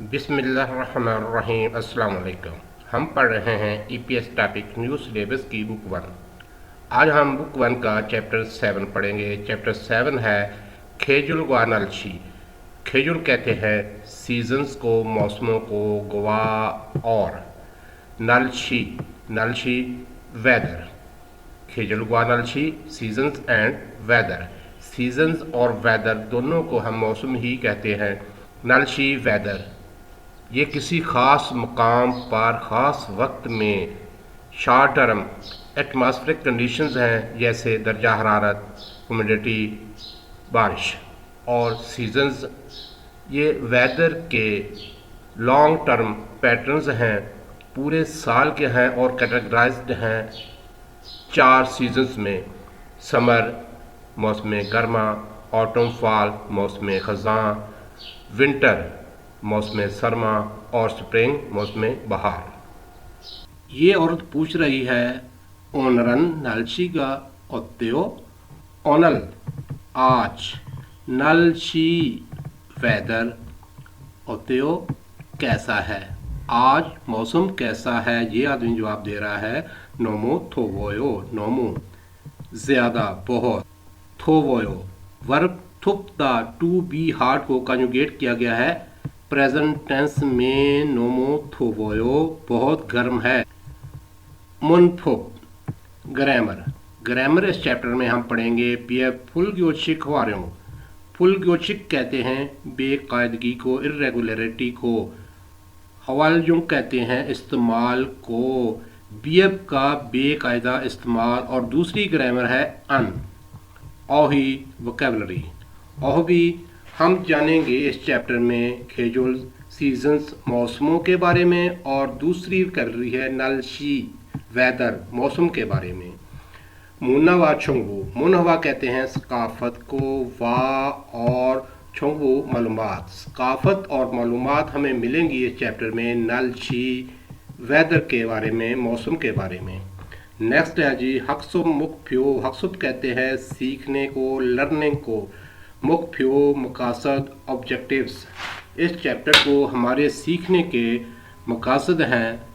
बिस्मिल्लाहिर्रहमानिर्रहीम। अस्सलाम वालेकुम। हम पढ़ रहे हैं ईपीएस टॉपिक न्यू सिलेबस की बुक वन। आज हम बुक वन का चैप्टर 7 पढ़ेंगे। चैप्टर 7 है खेजुल व नलशी। खेजुल कहते हैं सीजन्स को, मौसमों को, गवा और नलशी नलशी वेदर। खेजुल व नलशी सीजन्स एंड वेदर। सीजन्स और वेदर दोनों को हम मौसम ही कहते हैं। नलशी वेदर ये किसी ख़ास मकाम पर ख़ास वक्त में शॉर्ट टर्म एटमॉस्फेरिक कंडीशंस हैं, जैसे दर्जा हरारत, ह्यूमिडिटी, बारिश। और सीजन्स ये वेदर के लॉन्ग टर्म पैटर्न्स हैं, पूरे साल के हैं और कैटेगराइज्ड हैं 4 सीजन्स में। समर मौसम गर्मा, ऑटम फॉल मौसम ख़ज़ां, विंटर मौसम सरमा और स्प्रिंग मौसम बहार। ये औरत पूछ रही है ओनरन नलशीगा ओत्यो ओनल आज नलशी वेदर ओत्यो कैसा है, आज मौसम कैसा है। ये आदमी जवाब दे रहा है नोमो थोवोयो। नोमो ज़्यादा, बहुत। थोवोयो वर्ब थुपता टू बी हार्ड को कंजुगेट किया गया है प्रेजेंट टेंस में। नोमो थोवोयो बहुत गर्म है। मुनफुक ग्रामर। ग्रामर इस चैप्टर में हम पढ़ेंगे पीएफ फुलग्योशिक वार्यों। फुलग्योशिक कहते हैं बेकायदगी को, इरेगुलरिटी को। हवालजुंग कहते हैं इस्तेमाल को, बीएफ का बेकायदा इस्तेमाल। और दूसरी ग्रामर है अन ओही वोकेबलरी। ओह भी हम जानेंगे इस चैप्टर में खेजुल सीजन्स मौसमों के बारे में, और दूसरी वोकेबलरी है नलशी वेदर मौसम के बारे में। मुनवा छुंगू। मुनवा कहते हैं सकाफत को, वाह और छुंगू मालूमात। सकाफत और मालूमात हमें मिलेंगी इस चैप्टर में नलशी वेदर के बारे में, मौसम के बारे में। नेक्स्ट है जी हक्सुब मुकफ्यो। हक्सुब कहते हैं सीखने को, लर्निंग को। मुकफ्यो मकासद, ऑब्जेक्टिव्स। इस चैप्टर को हमारे सीखने के मकासद हैं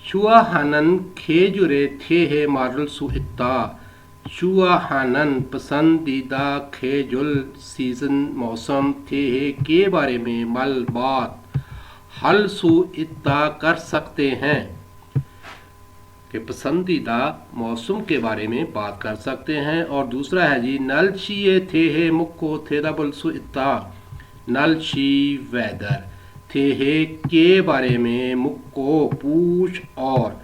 शुआहानन खेजुरे थे है मारुल सुइत्ता। शुआहानन पसंदीदा खेजुल सीजन मौसम थे के बारे में मल बात हल सुइत्ता कर सकते हैं कि पसंदीदा मौसम के बारे में बात कर सकते हैं। और दूसरा है जी नलशी थे है मुक्को थेदाबुल सुइत्ता। नलशी वेदर थे है के बारे में, मुक्को पूछ और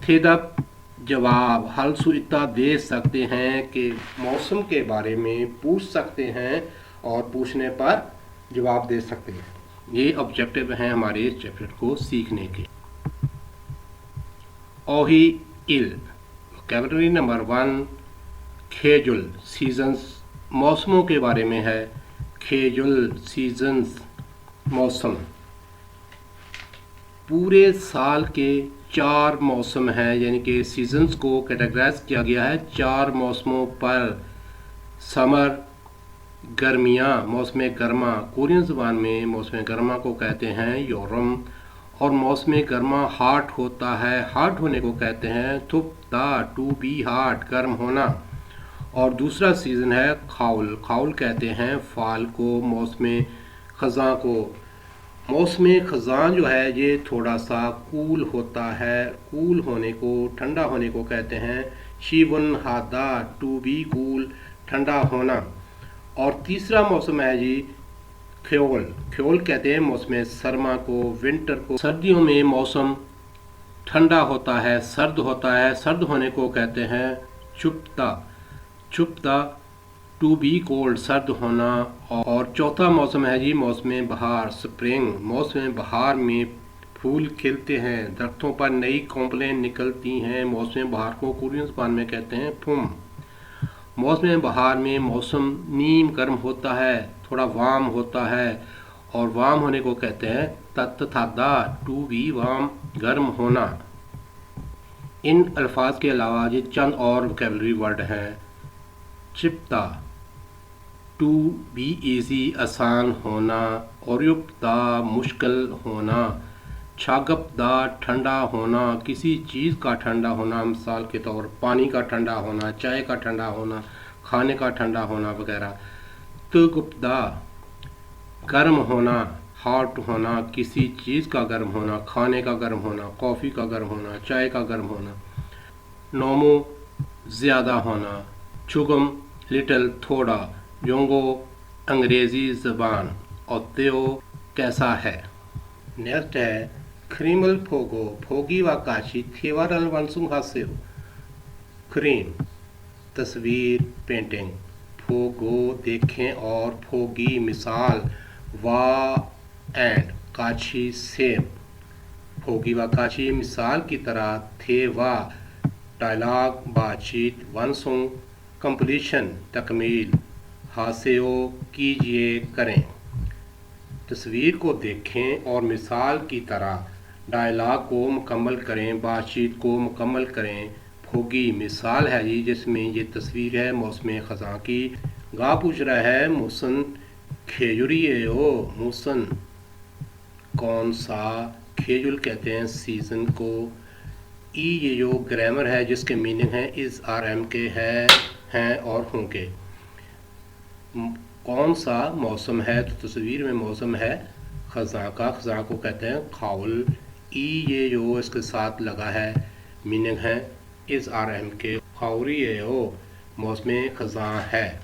थेदब जवाब, हल सुइत्ता दे सकते हैं कि मौसम के बारे में पूछ सकते हैं और पूछने पर जवाब दे सकते हैं। ये ऑब्जेक्टिव हैं हमारे इस चैप्टर को सीखने के। ओही इल वोकैबुलरी नंबर 1 खेजुल सीजन्स मौसमों के बारे में है। खेजुल सीजन्स मौसम पूरे साल के 4 मौसम हैं, यानी कि सीजन्स को कैटेगराइज किया गया है 4 मौसमों पर। समर गर्मियाँ, मौसम गर्मा। कोरियन ज़बान में मौसम गर्मा को कहते हैं योरम। और मौसम गर्मा हाट होता है, हाट होने को कहते हैं थुपता, टू बी हाट, गर्म होना। और दूसरा सीज़न है खाउल। खाउल कहते हैं फाल को, मौसम ख़ज़ां को। मौसम ख़ज़ां जो है ये थोड़ा सा कूल होता है, कूल होने को, ठंडा होने को कहते हैं शीवन हादा, टू बी कूल, ठंडा होना। और तीसरा मौसम है जी ख्योल। ख्योल कहते हैं मौसम सरमा को, विंटर को। सर्दियों में मौसम ठंडा होता है, सर्द होता है, सर्द होने को कहते हैं चुपता। चुपता टू बी कोल्ड, सर्द होना। और चौथा मौसम है जी मौसम बहार, स्प्रिंग। मौसम बहार में फूल खिलते हैं, दरख्तों पर नई कॉम्पलें निकलती हैं। मौसम बहार को कोरियन ज़बान में कहते हैं फुम। मौसम बहार में मौसम नीम गर्म होता है, थोड़ा वार्म होता है। और वार्म होने को कहते हैं तत्थादा, टू बी वार्म, गर्म होना। इन अल्फाज के अलावा ये चंद और वोकैबुलरी वर्ड हैं। चिप्ता टू बी ईजी आसान होना, और युक्ता मुश्किल होना, छागपदा ठंडा होना, किसी चीज़ का ठंडा होना, मिसाल के तौर पानी का ठंडा होना, चाय का ठंडा होना, खाने का ठंडा होना वगैरह। तुगुप्ता गर्म होना, हॉट होना, किसी चीज़ का गर्म होना, खाने का गर्म होना, कॉफ़ी का गर्म होना, चाय का गर्म होना। नोमो ज़्यादा होना, चुगम लिटिल थोड़ा, योंगो अंग्रेज़ी ज़बान, और त्यो कैसा है। नेक्स्ट है क्रीमल फोगो, फोगी व काशी थेवारल वंसुम हास्यो। क्रीम तस्वीर पेंटिंग, फोगो देखें और फोगी मिसाल, वा एंड काशी सेम। फोगी व काशी मिसाल की तरह, थे वा डायलॉग बातचीत, वंसुम कंप्लीशन तकमील, हास्यो कीजिए करें। तस्वीर को देखें और मिसाल की तरह डायलॉग को मुकम्मल करें, बातचीत को मुकम्मल करें। फोगी मिसाल है जी जिसमें ये तस्वीर है मौसम ख़ज़ां की। गा पूछ रहा है मौसन खेजुरिए ओ, मौसन कौन सा, खेजुल कहते हैं सीज़न को। ई ये जो ग्रामर है जिसके मीनिंग है इज़ आर एम के हैं और होंगे। कौन सा मौसम है, तो तस्वीर में मौसम है ख़ज़ां का, ख़ज़ां को कहते हैं खाउल। ई ये जो इसके साथ लगा है मीनिंग है इज़ आर एम के, खाउरी ओ मौसम ख़ज़ां है।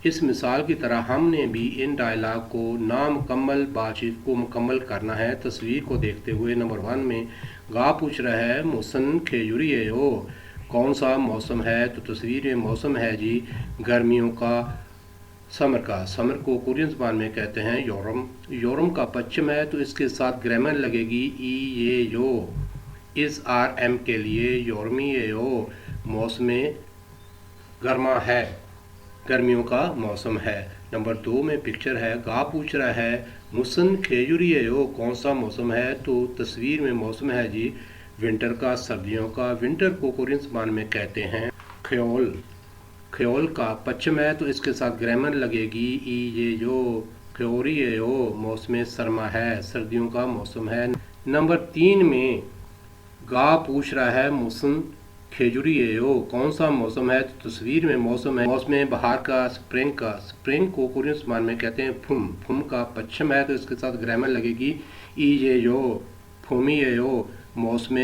इस मिसाल की तरह हमने भी इन डायलॉग को नामुकम्मल बातचीत को मुकम्मल करना है। तस्वीर को देखते हुए नंबर 1 में गा पूछ रहा है मौसन खेजुरी ओ, कौन सा मौसम है, तो तस्वीर में मौसम है जी गर्मियों का, समर का। समर को कोरियन ज़बान में कहते हैं योरम। योरम का पश्चिम है तो इसके साथ ग्रामर लगेगी ई ये यो, इज़ आर एम के लिए योरमी यो मौसम गर्मा है, गर्मियों का मौसम है। नंबर 2 में पिक्चर है, गा पूछ रहा है मुसन खेजुरी यो, कौन सा मौसम है, तो तस्वीर में मौसम है जी विंटर का, सर्दियों का। विंटर को कोरियन ज़बान में कहते हैं ख्योल। ख्योल का पश्चिम है तो इसके साथ ग्रामर लगेगी ई ये जो, ख्योरी यो मौसम सरमा है, सर्दियों का मौसम है। नंबर 3 में गा पूछ रहा है मौसम खेजुरी यो, कौन सा मौसम है, तो तस्वीर में मौसम है मौसम बहार का, स्प्रिंग का। स्प्रिंग को कोरियन ज़बान में कहते हैं फुम। फुम का पश्चिम है तो इसके साथ ग्रामर लगेगी ई ये यो, फुमी यो मौसम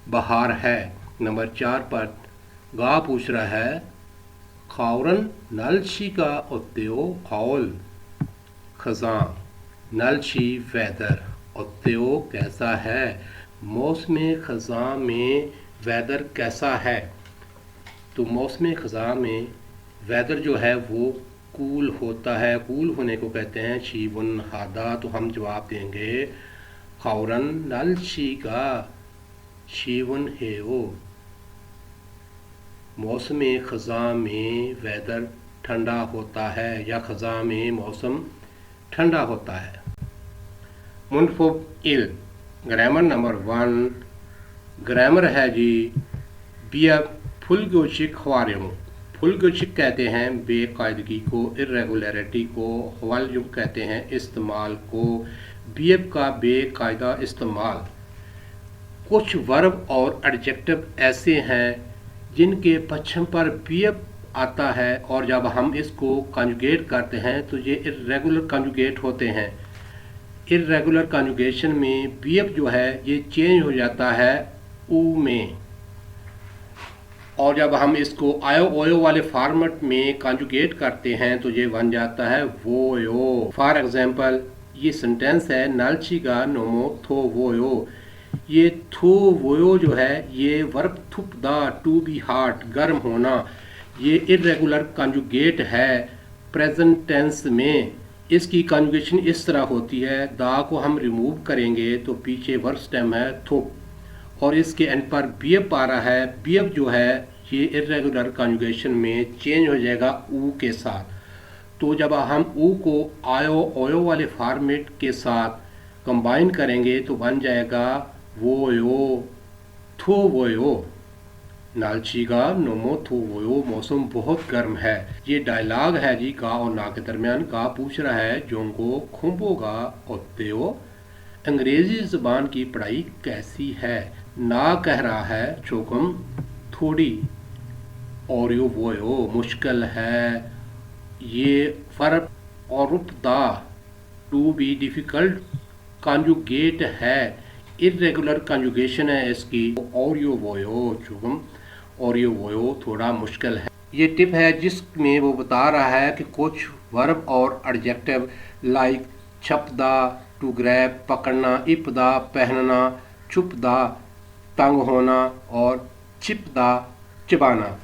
बहार है। नंबर 4 पर गा पूछ रहा है खाउरन नलशी का उत्त्यो खाउल, ख़ज़ां नलशी वेदर, उत्त्यो कैसा है, मौसम ख़ज़ां में वेदर कैसा है। तो मौसम ख़ज़ां में वेदर जो है वो कूल होता है, कूल होने को कहते हैं शीवन हादा। तो हम जवाब देंगे खाउरन नलशी का शीवन है वो, मौसम ख़ज़ां में वेदर ठंडा होता है या ख़ज़ां में मौसम ठंडा होता है। मुनफुब इल ग्रामर नंबर 1, ग्रामर है जी बिया फुलगोशिक हवारियों। फुलगोशिक कहते हैं बेकायदगी को, इरेगुलरिटी को, हवालयुम कहते हैं इस्तेमाल को, बियब का बेकायदा इस्तेमाल। कुछ वर्ब और एडजेक्टिव ऐसे हैं जिनके पश्चिम पर बियब आता है और जब हम इसको कंजुगेट करते हैं तो ये इरेगुलर कंजुगेट होते हैं। इरेगुलर कंजुगेशन में बियब जो है ये चेंज हो जाता है ऊ में, और जब हम इसको आयो ओयो वाले फॉर्मेट में कंजुगेट करते हैं तो ये बन जाता है वो यो। फॉर एग्जांपल ये सेंटेंस है नलची का नोमो थो वो यो। ये थो वो जो है ये वर्ब थुप दा टू बी हार्ट गर्म होना, ये इरेगुलर कंजुगेट है प्रेजेंट टेंस में। इसकी कंजुगेशन इस तरह होती है, दा को हम रिमूव करेंगे तो पीछे वर्ब स्टेम है थुप और इसके एंड पर बियब आ रहा है। बियब जो है ये इरेगुलर कंजुगेशन में चेंज हो जाएगा ऊ के साथ। तो जब हम ऊ को आयो ओयो वाले फॉर्मेट के साथ कंबाइन करेंगे तो बन जाएगा वो यो थो वो यो। नालचीगा नोमो थोवो मौसम बहुत गर्म है। ये डायलॉग है जी का और ना के दरमियान। का पूछ रहा है जोंगो खुम्बोगा ओत्तेओ, अंग्रेजी ज़बान की पढ़ाई कैसी है। ना कह रहा है चोकम थोड़ी, और यो वो मुश्किल है। ये फर्ब और उपदा टू बी डिफ़िकल्ट कॉन्जुगेट है, इरेगुलर कॉन्जुगेशन है इसकी। और यो वो चुगम और यो वो थोड़ा मुश्किल है। ये टिप है जिसमें वो बता रहा है कि कुछ वर्ब और एडजेक्टिव लाइक छपदा टू ग्रैब पकड़ना, इपदा पहनना, छुपदा तंग होना और चिपदा चिबाना,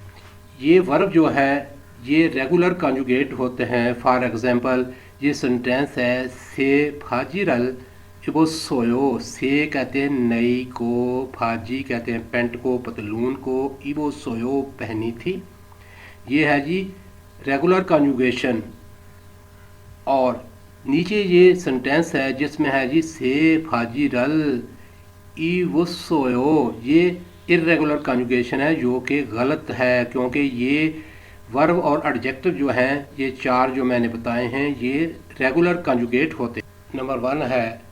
ये वर्ब जो है ये रेगुलर कॉन्जुगेट होते हैं। फॉर एग्जांपल ये सेंटेंस है से फाजिरल इबो सोयो। से कहते हैं नई को, फाजी कहते हैं पेंट को, पतलून को, इबो सोयो पहनी थी। ये है जी रेगुलर कॉन्जुगेशन। और नीचे ये सेंटेंस है जिसमें है जी से फाजिरल इबो सोयो, ये इरेगुलर कॉन्जुगेशन है जो कि गलत है, क्योंकि ये वर्ब और एडजेक्टिव जो हैं ये चार जो मैंने बताए हैं ये रेगुलर कॉन्जुगेट होते हैं। नंबर 1 है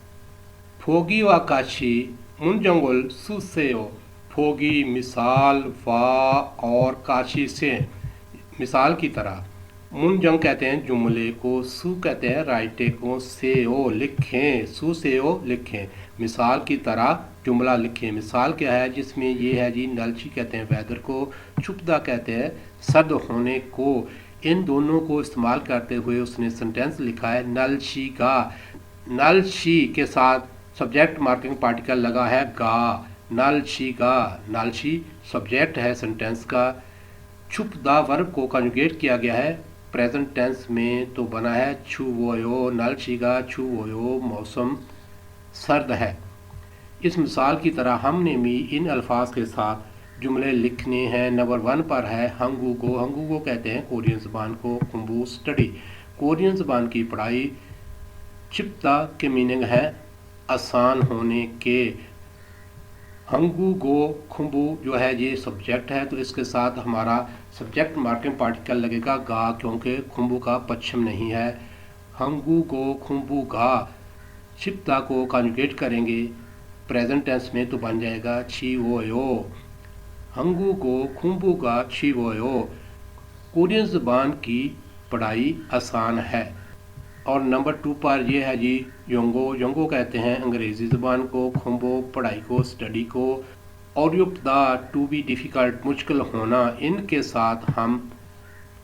फोगी व काशी मुनजंगुल सुसेओ। फोगी मिसाल वा और काशी से मिसाल की तरह। मुनजंग कहते हैं जुमले को, सु कहते हैं राइटे को, से ओ लिखें, सु से ओ लिखें, मिसाल की तरह जुमला लिखें। मिसाल क्या है जिसमें ये है जी नलची कहते हैं वेदर को, छुपदा कहते हैं सर्द होने को। इन दोनों को इस्तेमाल करते हुए उसने सेंटेंस लिखा है नलशी का। नलशी के साथ सब्जेक्ट मार्किंग पार्टिकल लगा है गा, नलशी का। नलशी सब्जेक्ट है सेंटेंस का। छुपदा वर्ब को कॉन्जुगेट किया गया है प्रेजेंट टेंस में, तो बना है छुवोयो, नलशीगा छुवोयो मौसम सर्द है। इस मिसाल की तरह हमने भी इन अल्फाज के साथ जुमले लिखने हैं। नंबर 1 पर है हंगू को कहते हैं कोरियन ज़बान को खुम्बू स्टडी, कोरियन ज़बान की पढ़ाई। चिप्ता के मीनिंग है आसान होने के। हंगू गो खुम्बू जो है ये सब्जेक्ट है, तो इसके साथ हमारा सब्जेक्ट मार्किंग पार्टिकल लगेगा गा, क्योंकि खुम्बू का पश्चिम नहीं है। हंगू गो खुम्बू गा। चिप्ता को कॉन्जुगेट करेंगे प्रेजेंट टेंस में तो बन जाएगा छी वो यो। हंगू को खुम्बू का छी वो यो। कोरियन ज़बान की पढ़ाई आसान है। और नंबर 2 पर यह है जी योंगो कहते हैं अंग्रेज़ी ज़बान को, खुम्बो पढ़ाई को, स्टडी को, और युक्ता टू बी डिफ़िकल्ट मुश्किल होना। इनके साथ हम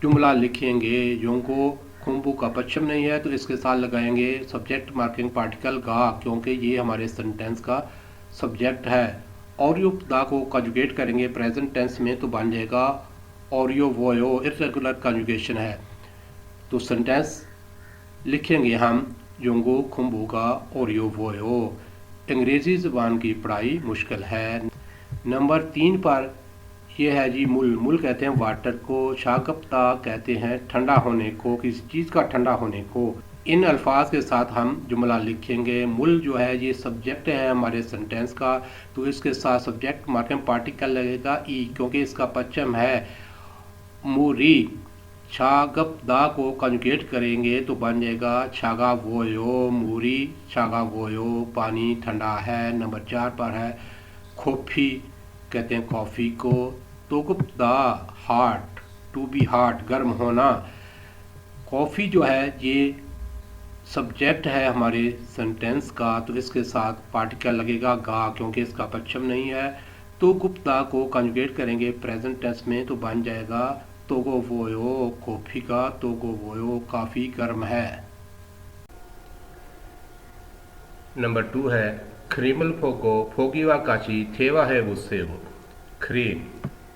जुमला लिखेंगे। योंगो खुम्बू का पश्चिम नहीं है तो इसके साथ लगाएंगे सब्जेक्ट मार्किंग पार्टिकल गा, क्योंकि ये हमारे सेंटेंस का सब्जेक्ट है। और युक्ता को कॉन्जुगेट करेंगे प्रेजेंट टेंस में तो बन जाएगा और यो वो यो, इरेगुलर कॉन्जुगेशन है। तो सेंटेंस लिखेंगे हम योंगो खुम्बू का और यो वो यो। अंग्रेज़ी ज़बान की पढ़ाई मुश्किल है। नंबर 3 पर यह है जी मुल कहते हैं वाटर को, शागप्ता कहते हैं ठंडा होने को, किसी चीज़ का ठंडा होने को। इन अल्फाज के साथ हम जुमला लिखेंगे। मुल जो है ये सब्जेक्ट है हमारे सेंटेंस का, तो इसके साथ सब्जेक्ट मार्किंग पार्टिकल लगेगा ई, क्योंकि इसका पश्चिम है मूरी। छागपदा को कॉन्जुगेट करेंगे तो बन जाएगा छागा वोयो मूरी, छागा वोयो पानी ठंडा है। नंबर 4 पर है कॉफ़ी कहते हैं कॉफ़ी को, तोगुप्दा हाट टू बी हाट गर्म होना। कॉफ़ी जो है ये सब्जेक्ट है हमारे सेंटेंस का, तो इसके साथ पार्टिकल लगेगा गा, क्योंकि इसका पश्चिम नहीं है। तो गुप्ता को कॉन्जुगेट करेंगे प्रेजेंट टेंस में तो बन जाएगा तोगो वोयो कॉफ़ी का, तोगो वोयो काफ़ी गर्म है। नंबर 2 है क्रीमल फोको फोगीवा काची थेवा है गुस्से हो। क्रीम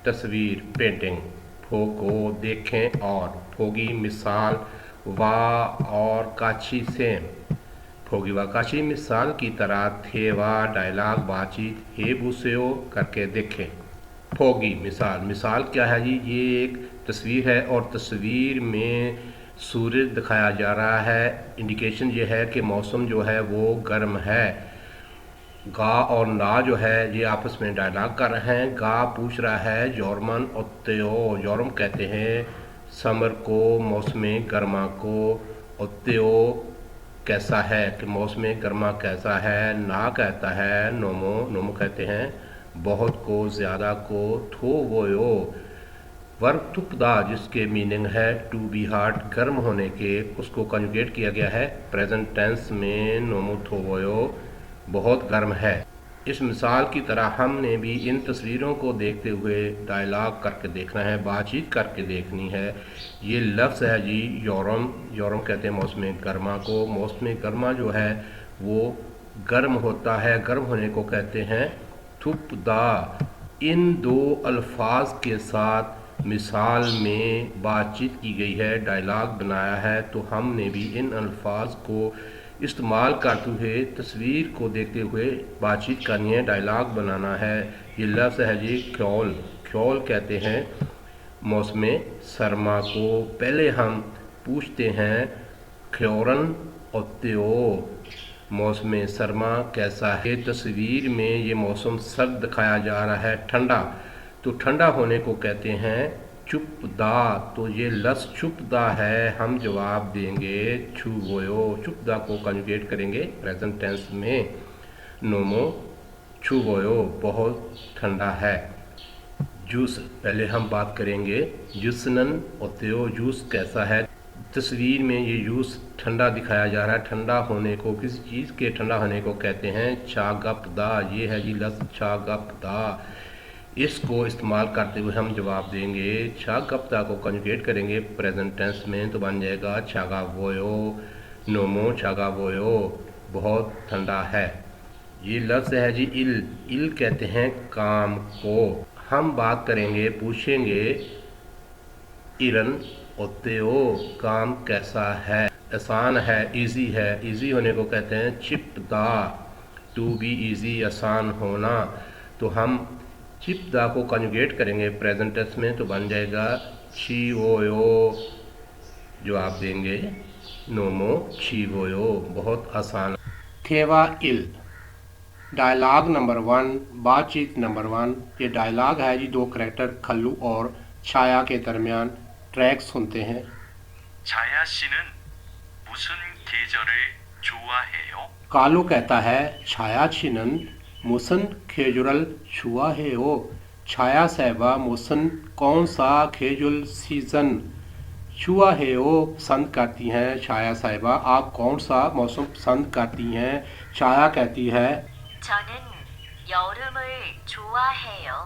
तस्वीर पेंटिंग, फोको देखें और फोगी मिसाल, वा और काची सेम। फोगी वा काची मिसाल की तरह, थेवा डायलॉग बातचीत, हे बुसेओ करके देखें। फोगी मिसाल क्या है जी, ये एक तस्वीर है और तस्वीर में सूरज दिखाया जा रहा है। इंडिकेशन ये है कि मौसम जो है वो गर्म है। गा और ना जो है ये आपस में डायलॉग कर रहे हैं। गा पूछ रहा है जॉर्मन ओत्तेओ, जॉर्म कहते हैं समर को, मौसम गर्मा को। ओत्तेओ कैसा है कि मौसम गर्मा कैसा है। ना कहता है नोमो, नोमो कहते हैं बहुत को, ज़्यादा को। थो वोयो वर्ब तुपदा जिसके मीनिंग है टू बी हार्ड, गर्म होने के, उसको कंजुगेट किया गया है प्रेजेंट टेंस में। नोमो थो वोयो बहुत गर्म है। इस मिसाल की तरह हमने भी इन तस्वीरों को देखते हुए डायलॉग करके देखना है, बातचीत करके देखनी है। ये लफ्ज़ है जी यौरम, यौरम कहते हैं मौसम गर्मा को। मौसम गर्मा जो है वो गर्म होता है, गर्म होने को कहते हैं थुपदा। इन दो अल्फाज के साथ मिसाल में बातचीत की गई है, डायलॉग बनाया है, तो हमने भी इन अल्फाज को इस्तेमाल करते हुए तस्वीर को देखते हुए बातचीत करनी है, डायलॉग बनाना है। ये लफ्ज़ है जी ख्योल, ख्योल कहते हैं मौसम सरमा को। पहले हम पूछते हैं ख्योरन ओत्तेओ, मौसम सरमा कैसा है। तस्वीर में ये मौसम सर्द दिखाया जा रहा है, ठंडा, तो ठंडा होने को कहते हैं चुपदा। तो ये लफ्ज़ चुपदा है, हम जवाब देंगे छुवोयो। चुपदा को कंजुगेट करेंगे प्रेजेंट टेंस में। नोमो छुवोयो बहुत ठंडा है। जूस पहले हम बात करेंगे जूसनन ओत्तेओ, जूस कैसा है। तस्वीर में ये जूस ठंडा दिखाया जा रहा है, ठंडा होने को, किसी चीज़ के ठंडा होने को कहते हैं चागपदा। ये है जी लफ्ज़ चागपदा। इसको इस्तेमाल करते हुए हम जवाब देंगे चागपदा को कंजुगेट करेंगे प्रेजेंट टेंस में, तो बन जाएगा चागावोयो। नोमो चागावोयो बहुत ठंडा है। ये लफ्ज़ है जी इल, इल कहते हैं काम को। हम बात करेंगे, पूछेंगे इरन ओत्तेओ काम कैसा है, आसान है, इजी है। इजी होने को कहते हैं चिपदा, टू बी इजी आसान होना। तो हम चिपदा को कंजुगेट करेंगे प्रेजेंट टेंस में, तो बन जाएगा छीवोयो। जवाब देंगे नोमो छीवोयो बहुत आसान। थेवा इल डायलॉग नंबर 1, बातचीत नंबर 1। ये डायलॉग है जी दो करैक्टर खल्लू और छाया के दरमियान। ट्रैक सुनते हैं। छाया 씨는 무슨 계절을 좋아해요? कालू कहता है छाया छिनन मुसन खेजुरल छुआ है ओ। छाया साहबा मुसन कौन सा खेजुल सीज़न छुआ है ओ पसंद करती हैं। छाया साहबा आप कौन सा मौसम पसंद करती हैं। छाया कहती है 저는 여름을 좋아해요.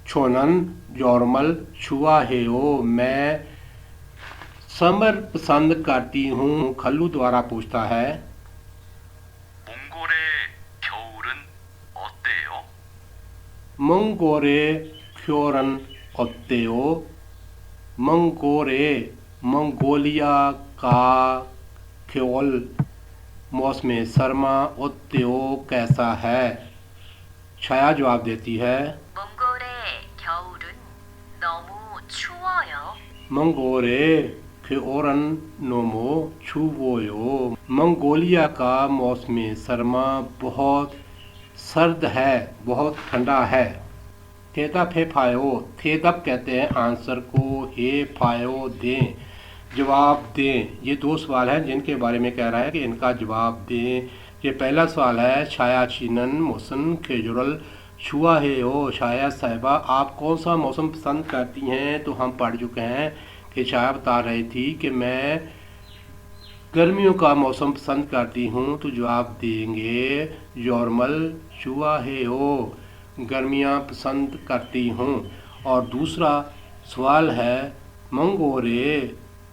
छोनन जौरमल छुआ है ओ, मैं समर पसंद करती हूँ। खल्लू द्वारा पूछता है 몽골의 겨울은 어때요? मंगोरे ख्योरन ओत्तेओ। मंगोरे मंगोलिया का ख्योल मौसम सरमा ओत्तेओ कैसा है। छाया जवाब देती है 몽골의 겨울은 너무 추워요. मंगोरे ख्योरन नोमो छुवोयो। मंगोलिया का मौसम सरमा बहुत सर्द है, बहुत ठंडा है। थेदप हे फायो, थेदप कहते हैं आंसर को, हे फायो दें, जवाब दें। ये दो सवाल हैं जिनके बारे में कह रहा है कि इनका जवाब दें। ये पहला सवाल है छाया चीनन मौसम खेजुरल छुआ है ओ। छाया साहिबा आप कौन सा मौसम पसंद करती हैं। तो हम पढ़ चुके हैं कि छाया बता रही थी कि मैं गर्मियों का मौसम पसंद करती हूँ, तो जवाब देंगे यौरमल छुआ है ओ, गर्मियाँ पसंद करती हूँ। और दूसरा सवाल है मंगोरे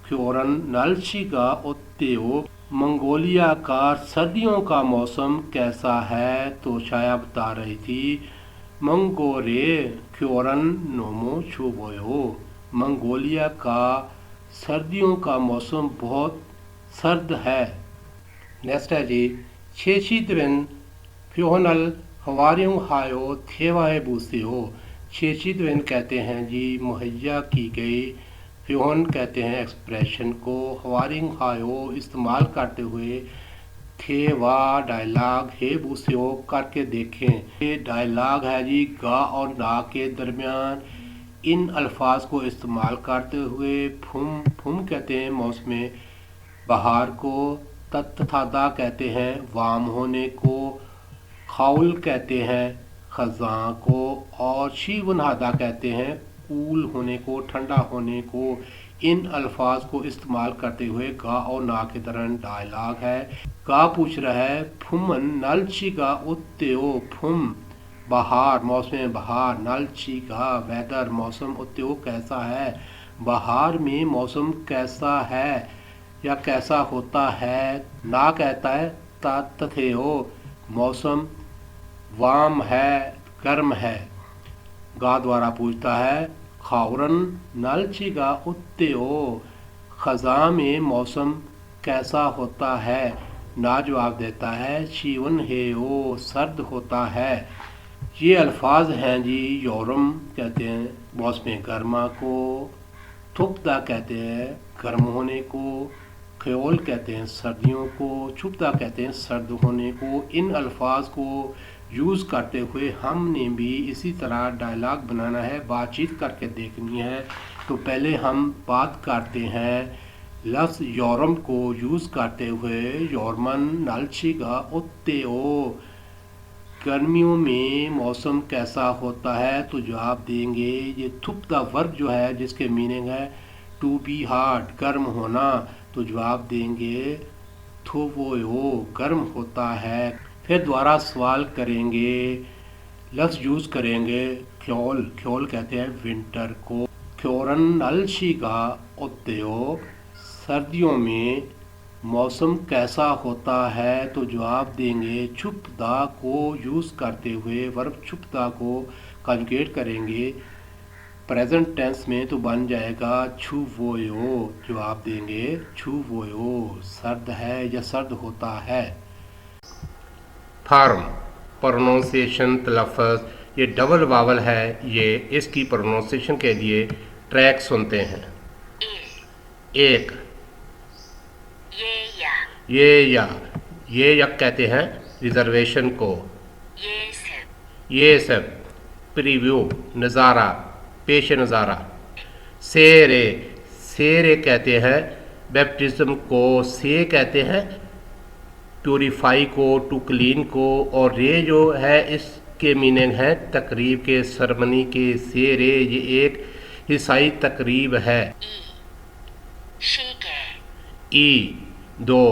ख्योरन नलशिका ओत्तेओ, मंगोलिया का सर्दियों का मौसम कैसा है। तो छाया बता रही थी मंगोरे ख्योरन नोमो छुबोयो, मंगोलिया का सर्दियों का मौसम बहुत सर्द है। नेक्स्ट है जी छेचिद्विन फ्योनल हवारियों हायो थेवाए बूसियो। छेचिद्विन कहते हैं जी मुहैया की गई, फ्योन कहते हैं एक्सप्रेशन को, हवारिंग हायो इस्तेमाल करते हुए थे वाह डायलॉग हे बूसियो करके देखें। ये डायलॉग है जी गा और ना के दरमियान इन अल्फाज को इस्तेमाल करते हुए। फुम फुम कहते हैं मौसम बहार को, तत्थादा कहते हैं वाम होने को, खाउल कहते हैं खज़ां को और शीवनहादा कहते हैं कूल होने को, ठंडा होने को। इन अल्फाज को इस्तेमाल करते हुए गा और ना के दौरान डायलॉग है। गा पूछ रहा है फुमन नलचिगा उत्त्यो फुम बहार मौसम बहार, नलचिगा वेदर मौसम, उत्त्यो कैसा है, बहार में मौसम कैसा है या कैसा होता है। ना कहता है तथेओ मौसम वाम है गर्म है। गा द्वारा पूछता है खाउरन नलचिगा उत्त्यो खज़ां में मौसम कैसा होता है। ना जवाब देता है शीवन हेओ सर्द होता है। ये अल्फाज हैं जी योरम कहते हैं मौसम गर्मा को, थुपदा कहते हैं गर्म होने को, ख्योल कहते हैं सर्दियों को, छुपदा कहते हैं सर्द होने को। इन अल्फाज को यूज़ करते हुए हमने भी इसी तरह डायलॉग बनाना है, बातचीत करके देखनी है। तो पहले हम बात करते हैं लफ्ज़ योरम को यूज़ करते हुए। योरमन नलचिगा उत्त्यो गर्मियों में मौसम कैसा होता है। तो जवाब देंगे ये थुपदा वर्ब जो है जिसके मीनिंग है टू बी हार्ड गर्म होना। तो जवाब देंगे थोवोयो गर्म होता है। फिर दोबारा सवाल करेंगे, लफ्ज़ यूज़ करेंगे ख्योल, ख्योल कहते हैं विंटर को। ख्योरन नलशिगा उत्त्यो सर्दियों में मौसम कैसा होता है। तो जवाब देंगे छुपदा को यूज़ करते हुए वर्ब छुपदा को कंजुगेट करेंगे प्रेजेंट टेंस में तो बन जाएगा छुवोयो। जवाब देंगे छुवोयो सर्द है या सर्द होता है। फॉर्म प्रोनाउंसिएशन तलफ़्फ़ुज़ ये डबल वावल है। ये इसकी प्रोनाउंसिएशन के लिए ट्रैक सुनते हैं। एक ये या कहते हैं रिजर्वेशन को। ये सब प्रीव्यू नज़ारा पेश नज़ारा। सेरे कहते हैं बैप्टिज़म को, से कहते हैं प्योरीफाई को, टू क्लीन को, और रे जो है इसके मीनिंग है तकरीब के, सरमनी के। सेरे ये एक ईसाई तकरीब है। ई दो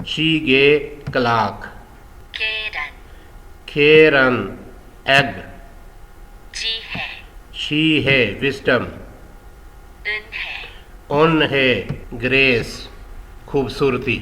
शीगे क्लाक, खेरन एग, शी है विस्डम, उन है ग्रेस खूबसूरती।